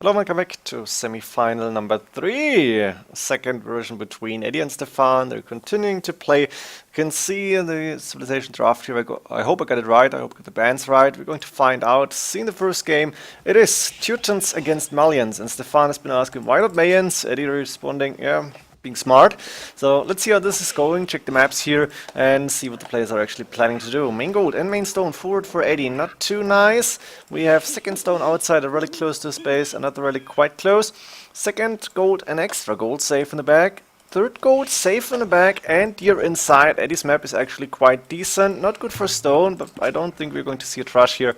Hello and welcome back to semi-final number 3. Second version between Edie and Stefan. They're continuing to play. You can see in the civilization draft here. I hope I got it right. I hope I got the bands right. We're going to find out. See in the first game, it is Teutons against Malians. And Stefan has been asking, why not Mayans? Edie responding, yeah, being smart. So let's see how this is going, check the maps here and see what the players are actually planning to do. Main gold and main stone forward for Edie, not too nice. We have second stone outside, a relic close to space, another relic quite close. Second gold and extra gold safe in the back. Third gold safe in the back and deer inside. Eddie's map is actually quite decent, not good for stone, but I don't think we're going to see a trash here.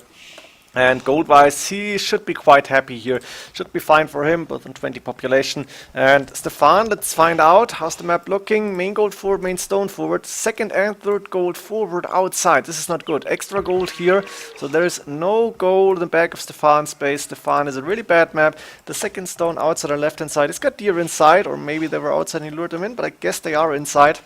And gold-wise, he should be quite happy here. Should be fine for him, both on 20 population. And Stefan, let's find out. How's the map looking? Main gold forward, main stone forward. Second and third gold forward outside. This is not good. Extra gold here. So there is no gold in the back of Stefan's base. Stefan is a really bad map. The second stone outside on left-hand side. It's got deer inside, or maybe they were outside and he lured them in, but I guess they are inside.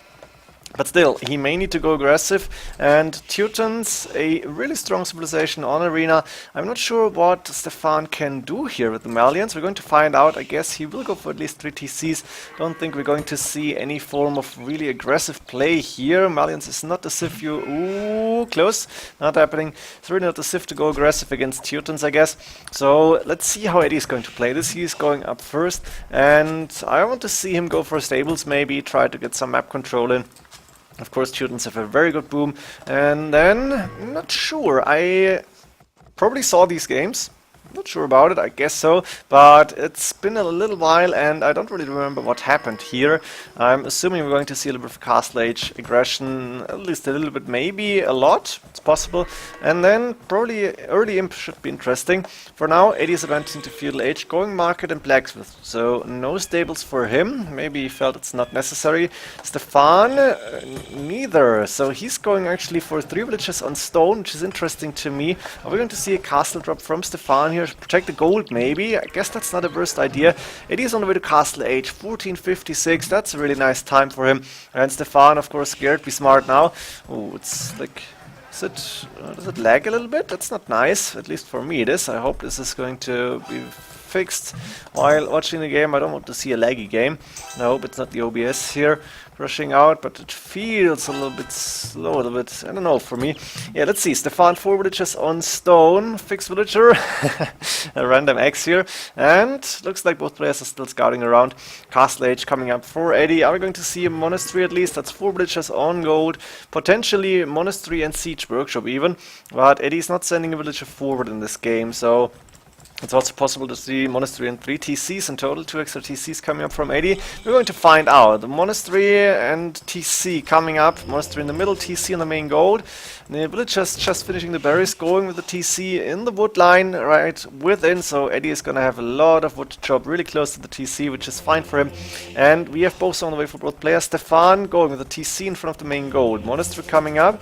But still, he may need to go aggressive, and Teutons, a really strong civilization on Arena. I'm not sure what Stefan can do here with the Malians. We're going to find out. I guess he will go for at least 3 TCs. Don't think we're going to see any form of really aggressive play here. Malians is not the Civ you... Ooh, close. Not happening. It's really not the Civ to go aggressive against Teutons, I guess. So let's see how Eddie is going to play this. He's going up first, and I want to see him go for stables maybe, try to get some map control in. Of course, Teutons have a very good boom. And then, I'm not sure, I probably saw these games. Not sure about it, I guess so, but it's been a little while and I don't really remember what happened here. I'm assuming we're going to see a little bit of Castle Age aggression, at least a little bit, maybe a lot, it's possible. And then probably early imp should be interesting. For now, Eddie is advancing to Feudal Age, going Market and Blacksmith, so no stables for him. Maybe he felt it's not necessary. Stefan, neither, so he's going actually for 3 villages on stone, which is interesting to me. Are we going to see a castle drop from Stefan here? Protect the gold, maybe. I guess that's not a worst idea. It is on the way to Castle Age, 1456. That's a really nice time for him. And Stefan, of course, scared. Be smart now. Oh, it's like... does it lag a little bit? That's not nice. At least for me it is. I hope this is going to be fixed while watching the game. I don't want to see a laggy game. I hope it's not the OBS here rushing out, but it feels a little bit slow, a little bit, I don't know, for me. Yeah, let's see. Stefan 4 villages on stone, fixed villager, a random X here, and looks like both players are still scouting around. Castle Age coming up for Eddie. Are we going to see a monastery at least? That's 4 villages on gold, potentially monastery and siege workshop even, but Eddie's not sending a villager forward in this game, so it's also possible to see Monastery and 3 TCs in total, 2 extra TCs coming up from Edie. We're going to find out. The Monastery and TC coming up. Monastery in the middle, TC on the main gold. The villagers just finishing the berries, going with the TC in the wood line right within. So Edie is going to have a lot of wood to chop really close to the TC, which is fine for him. And we have both on the way for both players. Stefan going with the TC in front of the main gold. Monastery coming up.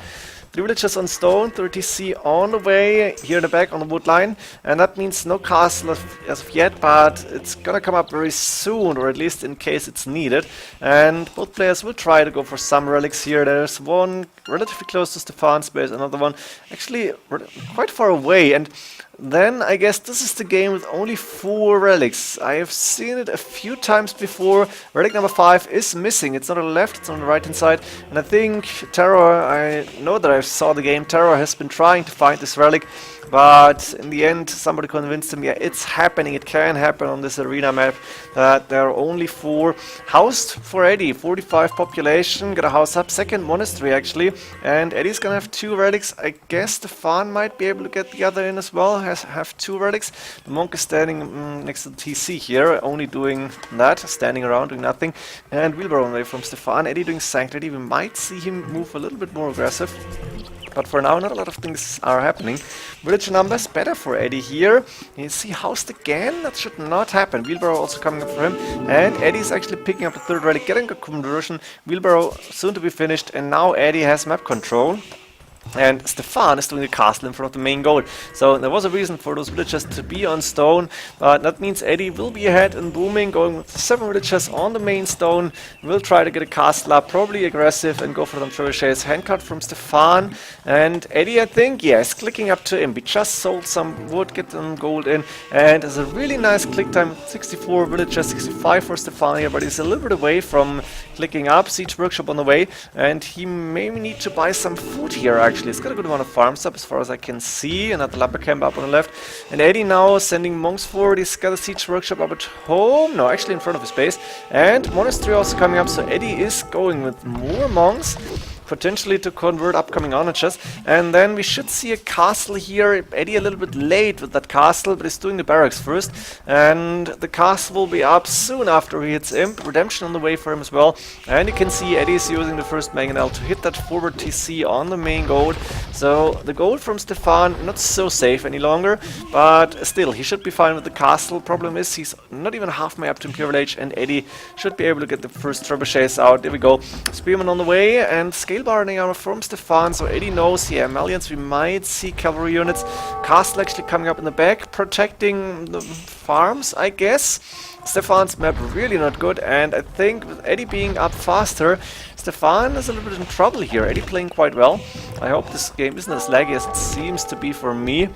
3 villages on stone, 30C on the way, here in the back on the wood line, and that means no castle as of yet, but it's gonna come up very soon, or at least in case it's needed. And both players will try to go for some relics here. There's one relatively close to Stefan's base, another one actually quite far away, and then I guess this is the game with only 4 relics. I have seen it a few times before. Relic number 5 is missing. It's not on the left, it's on the right hand side. And I think Terror, I know that I saw the game, Terror has been trying to find this relic, but in the end somebody convinced him, yeah, it's happening, it can happen on this arena map, that there are only 4. Housed for Eddie, 45 population, got a house up, second monastery actually, and Eddie's gonna have 2 relics. I guess Stefan might be able to get the other in as well, have 2 relics. The monk is standing next to the TC here, only doing that, standing around doing nothing, and wheelbarrow away from Stefan. Eddie doing Sanctity, we might see him move a little bit more aggressive. But for now, not a lot of things are happening. Village numbers better for Eddie here. You see housed again? That should not happen. Wheelbarrow also coming up for him. And Eddie's actually picking up the 3rd relic, getting a conversion. Wheelbarrow soon to be finished. And now Eddie has map control. And Stefan is doing the castle in front of the main goal. So there was a reason for those villagers to be on stone. But that means Edie will be ahead and booming, going with 7 villagers on the main stone. Will try to get a castle up, probably aggressive, and go for some trebuchets. Handcart from Stefan. And Edie, I think, yes, clicking up to him. We just sold some wood, get some gold in. And there's a really nice click time. 64 villagers, 65 for Stefan here. But he's a little bit away from clicking up. Siege Workshop on the way. And he may need to buy some food here, actually. It's got a good amount of farms up as far as I can see. Another Lapper camp up on the left. And Edie now sending monks forward. He's got a siege workshop up at home. No, actually in front of his base. And monastery also coming up. So Edie is going with more monks, potentially to convert upcoming onagers. And then we should see a castle here. Edie a little bit late with that castle, but he's doing the barracks first. And the castle will be up soon after he hits Imp. Redemption on the way for him as well. And you can see Edie is using the first mangonel to hit that forward TC on the main gold. So the gold from Stefan, not so safe any longer, but still, he should be fine with the castle. Problem is, he's not even halfway up to Imperial Age, and Edie should be able to get the first trebuchets out. There we go. Spearman on the way, and scale barring armor from Stefan, so Edie knows, yeah, Malians, we might see cavalry units. Castle actually coming up in the back, protecting the farms, I guess. Stefan's map really not good, and I think with Edie being up faster, Stefan is a little bit in trouble here. Edie playing quite well. I hope this game isn't as laggy as it seems to be for me.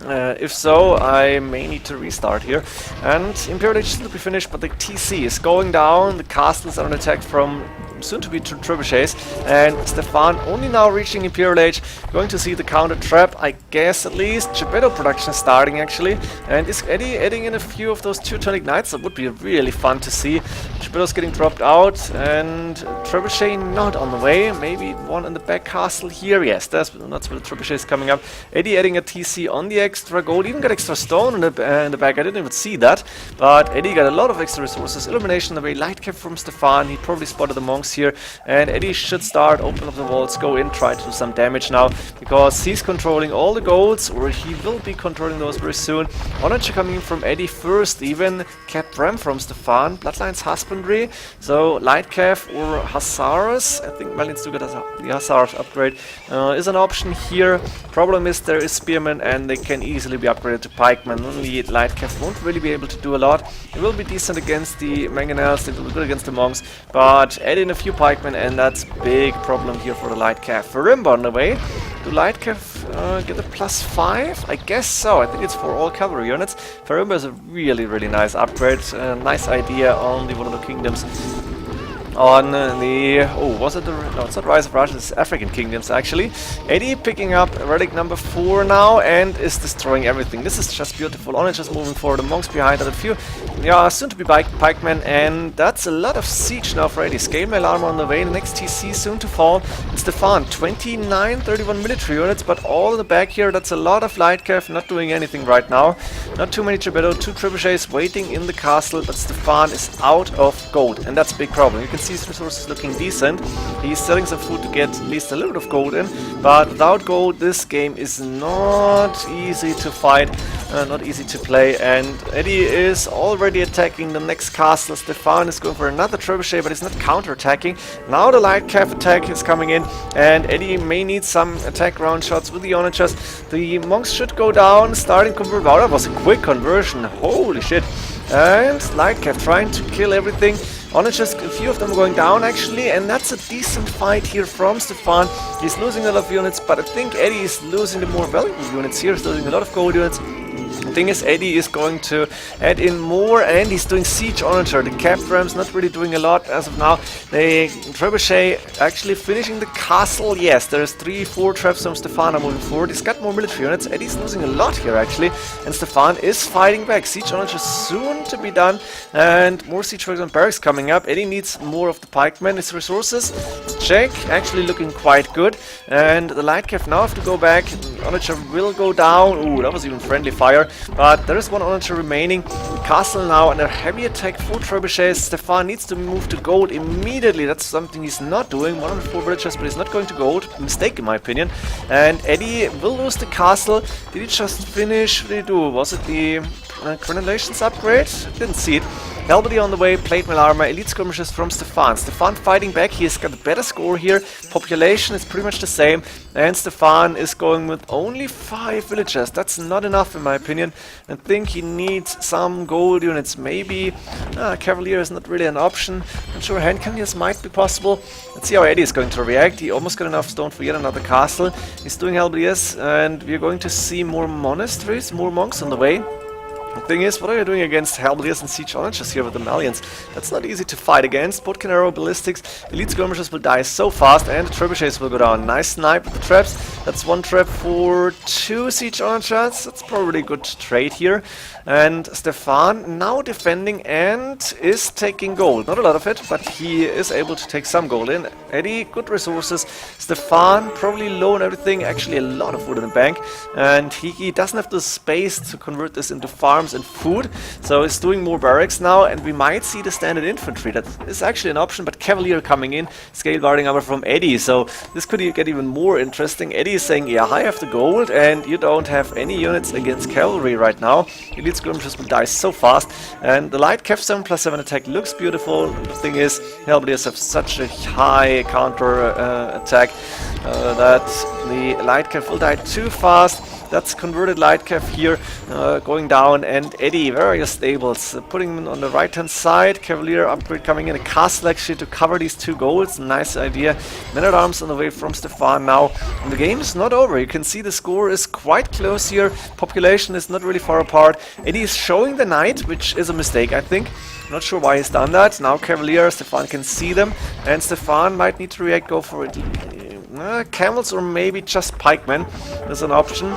If so, I may need to restart here. And Imperial Age still to be finished, but the TC is going down. The castle is under attack from soon-to-be trebuchets, and Stefan only now reaching Imperial Age, going to see the counter trap, I guess at least. Geppetto production starting actually, and is Edie adding in a few of those Teutonic Knights? That would be really fun to see. Geppetto's getting dropped out, and trebuchet not on the way. Maybe one in the back castle here. Yes, that's where the trebuchet is coming up. Edie adding a TC on the extra gold, even got extra stone in the back. I didn't even see that, but Edie got a lot of extra resources. Illumination on the way, light cap from Stefan. He probably spotted the monks here, and Edie should start, open up the walls, go in, try to do some damage now, because he's controlling all the golds, or he will be controlling those very soon. Onager coming in from Edie first, even Cap Ram from Stefan, Bloodlines Husbandry, so Light Calf or Hussars, I think Malians do get the Hussars upgrade, is an option here. Problem is there is Spearmen, and they can easily be upgraded to Pikemen. Only Light Calf won't really be able to do a lot. It will be decent against the Mangonels, it will be good against the monks, but add in a few pikemen, and that's big problem here for the Light Calf. Farimba on the way. Do Light Calf get a +5? I guess so. I think it's for all cavalry units. Farimba is a really, really nice upgrade. Nice idea on the One of the Kingdoms. On the... oh, was it the... no, it's not Rise of Russia, it's African Kingdoms, actually. Edie picking up relic number 4 now, and is destroying everything. This is just beautiful. Only just moving forward. The monks behind, and a few, yeah, soon-to-be pikemen, and that's a lot of siege now for Edie. Scale mail armor on the way, the next TC soon to fall. It's Stefan, 29, 31 military units, but all in the back here. That's a lot of Light Calf, not doing anything right now. Not too many Geppetto, 2 trebuchets waiting in the castle, but Stefan is out of gold, and that's a big problem. You can see his resources looking decent. He's selling some food to get at least a little bit of gold in, but without gold this game is not easy to fight, not easy to play, and Edie is already attacking the next castle. Stefan is going for another trebuchet, but he's not counter-attacking. Now the Light Calf attack is coming in, and Edie may need some attack round shots with the onagers. The monks should go down, starting convert. Wow, that was a quick conversion, holy shit. And Light Calf trying to kill everything. Onagers, a few of them going down actually, and that's a decent fight here from Stefan. He's losing a lot of units, but I think Edie is losing the more valuable units here. He's losing a lot of gold units. The thing is, Edie is going to add in more, and he's doing siege onager. The cap ram's not really doing a lot as of now. The trebuchet actually finishing the castle. Yes, there's 3-4 traps from Stefan moving forward. He's got more military units. Eddie's losing a lot here actually, and Stefan is fighting back. Siege onager soon to be done, and more siege works and barracks coming up. Eddie needs more of the pikemen. His resources check, actually looking quite good, and the Light Calf now have to go back. Onager will go down. Ooh, that was even friendly fire. But there is one onager remaining. Castle now under heavy attack, 4 trebuchets. Stefan needs to move to gold immediately. That's something he's not doing. 104 villagers, but he's not going to gold. A mistake in my opinion. And Edie will lose the castle. Did he just finish? What did he do? Was it the Granulations upgrade? Didn't see it. Halberdier on the way, plate mail armor, elite skirmishes from Stefan. Stefan fighting back, he's got a better score here. Population is pretty much the same, and Stefan is going with only 5 villagers. That's not enough in my opinion. I think he needs some gold units. Maybe Cavalier is not really an option. Not sure, hand cannons might be possible. Let's see how Eddie is going to react. He almost got enough stone for yet another castle. He's doing Halberdiers, and we're going to see more monasteries, more monks on the way. The thing is, what are you doing against Halberdiers and siege archers here with the Malians? That's not easy to fight against. Both Canaro ballistics, elite skirmishers will die so fast, and the trebuchets will go down. Nice snipe with the traps. That's 1 trap for 2 siege archers. That's probably a good trade here. And Stefan now defending and is taking gold. Not a lot of it, but he is able to take some gold in. Eddie, good resources. Stefan, probably low on everything. Actually, a lot of wood in the bank. And he doesn't have the space to convert this into farms and food. So he's doing more barracks now, and we might see the standard infantry. That is actually an option, but Cavalier coming in. Scale guarding armor from Eddie. So this could get even more interesting. Eddie is saying, yeah, I have the gold, and you don't have any units against cavalry right now. Elite skirmishers will die so fast, and the light Cav 7+7 attack looks beautiful. The thing is, Halberdiers have such a high counter attack that the light Cav will die too fast. That's converted light Cav here going down, and Eddie, very stables, putting him on the right hand side. Cavalier upgrade coming in, a castle actually to cover these 2 goals. Nice idea. Men at arms on the way from Stefan now. And the game is not over. You can see the score is quite close here. Population is not really far apart. Eddie is showing the knight, which is a mistake, I think. Not sure why he's done that. Now Cavalier, Stefan can see them, and Stefan might need to react, go for it. Camels or maybe just pikemen is an option.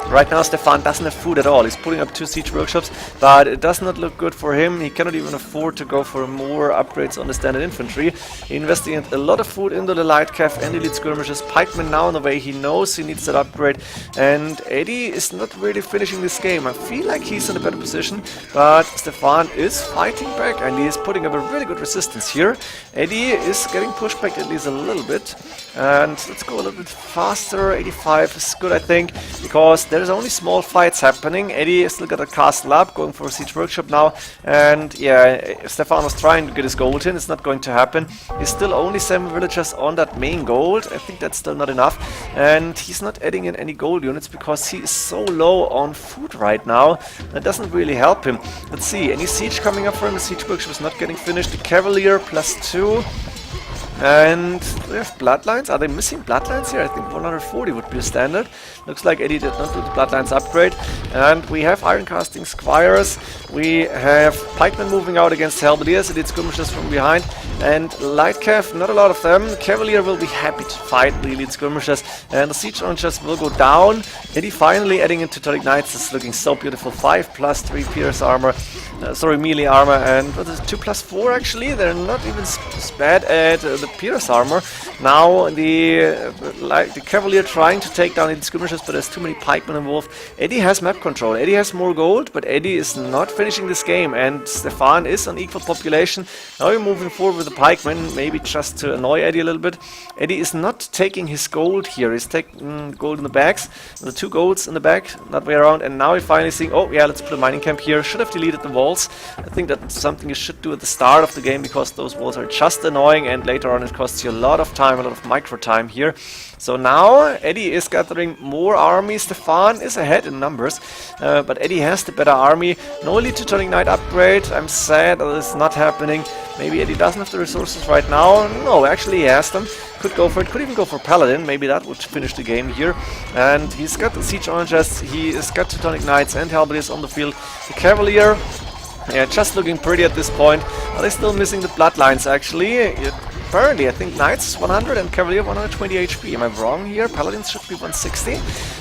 Right now Stefan doesn't have food at all. He's putting up 2 siege workshops, but it does not look good for him. He cannot even afford to go for more upgrades on the standard infantry. He invested a lot of food into the light Cav and elite skirmishes. Pikeman now on the way. He knows he needs that upgrade, and Eddie is not really finishing this game. I feel like he's in a better position, but Stefan is fighting back, and he is putting up a really good resistance here. Eddie is getting pushed back at least a little bit, and let's go a little bit faster. 85 is good, I think, because there's only small fights happening. Eddie still got a castle up, going for a siege workshop now, and yeah, Stefan was trying to get his gold in. It's not going to happen. He's still only 7 villagers on that main gold. I think that's still not enough, and he's not adding in any gold units because he is so low on food right now. That doesn't really help him. Let's see, any siege coming up for him? The siege workshop is not getting finished. The Cavalier +2. And we have bloodlines. Are they missing bloodlines here? I think 140 would be a standard. Looks like Eddie did not do the bloodlines upgrade. And we have iron casting squires. We have pikemen moving out against halberdiers. Elite skirmishers from behind. And light cav, not a lot of them. Cavalier will be happy to fight the elite skirmishers. And the siege archers will go down. Eddie finally adding in Teutonic Knights. This is looking so beautiful. 5+3 pierce armor. Sorry, melee armor. And what is it? 2+4 actually. They're not even bad at the pierce armor. Now the Cavalier trying to take down elite skirmishers, but there's too many pikemen involved. Eddie has map control. Eddie has more gold, but Eddie is not finishing this game, and Stefan is on equal population. Now we're moving forward with the pikemen, maybe just to annoy Eddie a little bit. Eddie is not taking his gold here. He's taking gold in the bags, the 2 golds in the back, not way around, and now we're finally seeing, oh yeah, let's put a mining camp here. Should have deleted the walls. I think that's something you should do at the start of the game, because those walls are just annoying, and later on it costs you a lot of time, a lot of micro time here. So now Eddie is gathering more army. Stefan is ahead in numbers, but Eddie has the better army. No elite Teutonic Knight upgrade. I'm sad that it's not happening. Maybe Eddie doesn't have the resources right now. No, actually he has them. Could go for it. Could even go for Paladin. Maybe that would finish the game here. And he's got the siege archers. He has got Teutonic Knights and halberdiers on the field. The Cavalier, yeah, just looking pretty at this point. Are they still missing the bloodlines actually? Apparently, I think Knights 100 and Cavalier 120 HP. Am I wrong here? Paladins should be 160.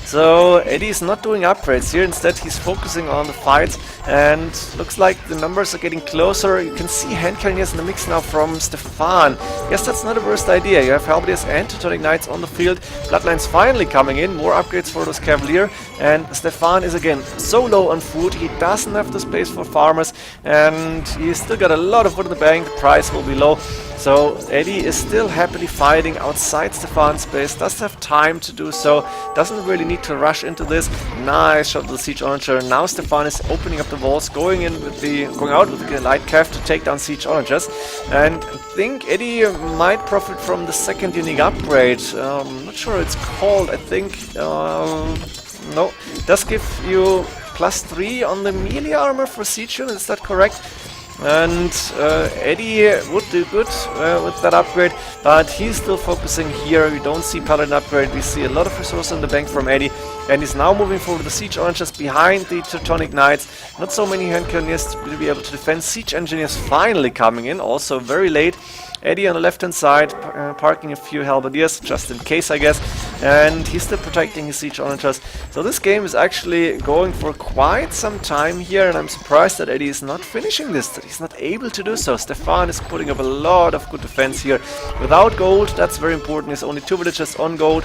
So Eddie is not doing upgrades here. Instead, he's focusing on the fights, and looks like the numbers are getting closer. You can see hand cannoneers in the mix now from Stefan. Yes, that's not a worst idea. You have halberdiers and Teutonic Knights on the field. Bloodlines finally coming in. More upgrades for those Cavalier. And Stefan is again so low on food. He doesn't have the space for farmers, and he's still got a lot of wood in the bank. The price will be low. So Edie is still happily fighting outside Stefan's base, does have time to do so, doesn't really need to rush into this. Nice shot with the Siege Onager. Now Stefan is opening up the walls, going out with the light cav to take down Siege Onagers. And I think Edie might profit from the second unique upgrade. Not sure it's called, I think. No, it does give you +3 on the melee armor for Siege unit, is that correct? And Edie would do good with that upgrade, but he's still focusing here. We don't see Paladin upgrade, we see a lot of resources in the bank from Edie, and he's now moving forward. The Siege Onagers behind the Teutonic Knights. Not so many hand cannoneers to be able to defend. Siege Engineers finally coming in, also very late. Edie on the left-hand side, parking a few halberdiers, just in case, I guess. And he's still protecting his Siege Onagers. So this game is actually going for quite some time here, and I'm surprised that Edie is not finishing this, that he's not able to do so. Stefan is putting up a lot of good defense here. Without gold, that's very important. He's only 2 villagers on gold.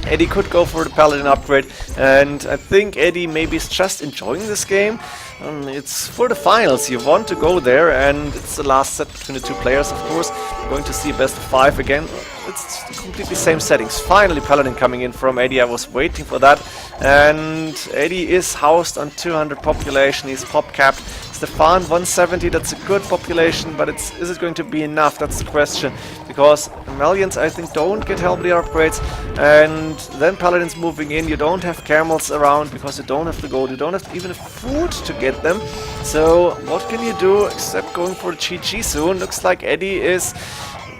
Edie could go for the Paladin upgrade, and I think Edie maybe is just enjoying this game. It's for the finals, you want to go there, and it's the last set between the two players, of course. Going to see a best of 5 again. It's completely same settings. Finally Paladin coming in from Edie, I was waiting for that. And Edie is housed on 200 population, he's pop capped. Stefan 170, that's a good population, but is it going to be enough? That's the question. Because Malians, I think, don't get halberdier upgrades, and then Paladins moving in, you don't have camels around because you don't have the gold, you don't have even food to get them. So what can you do except going for the GG soon? Looks like Edie is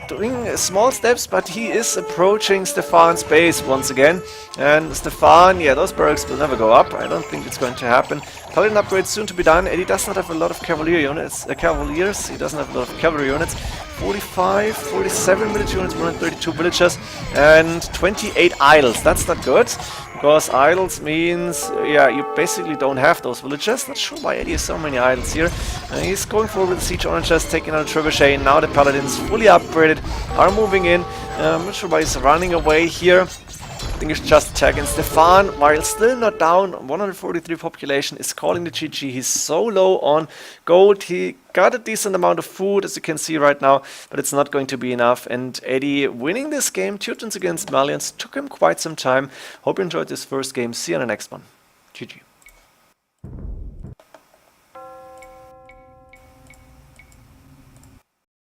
doing small steps, but he is approaching Stefan's base once again. And Stefan, yeah, those barracks will never go up. I don't think it's going to happen. Paladin upgrade soon to be done. Edie does not have a lot of cavalier units, cavaliers. He doesn't have a lot of cavalry units. 45, 47 military units, 132 villagers, and 28 idols. That's not good, because idols means, yeah, you basically don't have those villagers. Not sure why Edie has so many idols here. He's going forward with the Siege Onagers, taking out a Trebuchet. Now the Paladins, fully upgraded, are moving in. I'm not sure why he's running away here. I think it's just attacking. Stefan, while still not down, 143 population, is calling the GG. He's so low on gold. He got a decent amount of food, as you can see right now, but it's not going to be enough. And Edie winning this game, Teutons against Malians, took him quite some time. Hope you enjoyed this first game. See you in the next one. GG.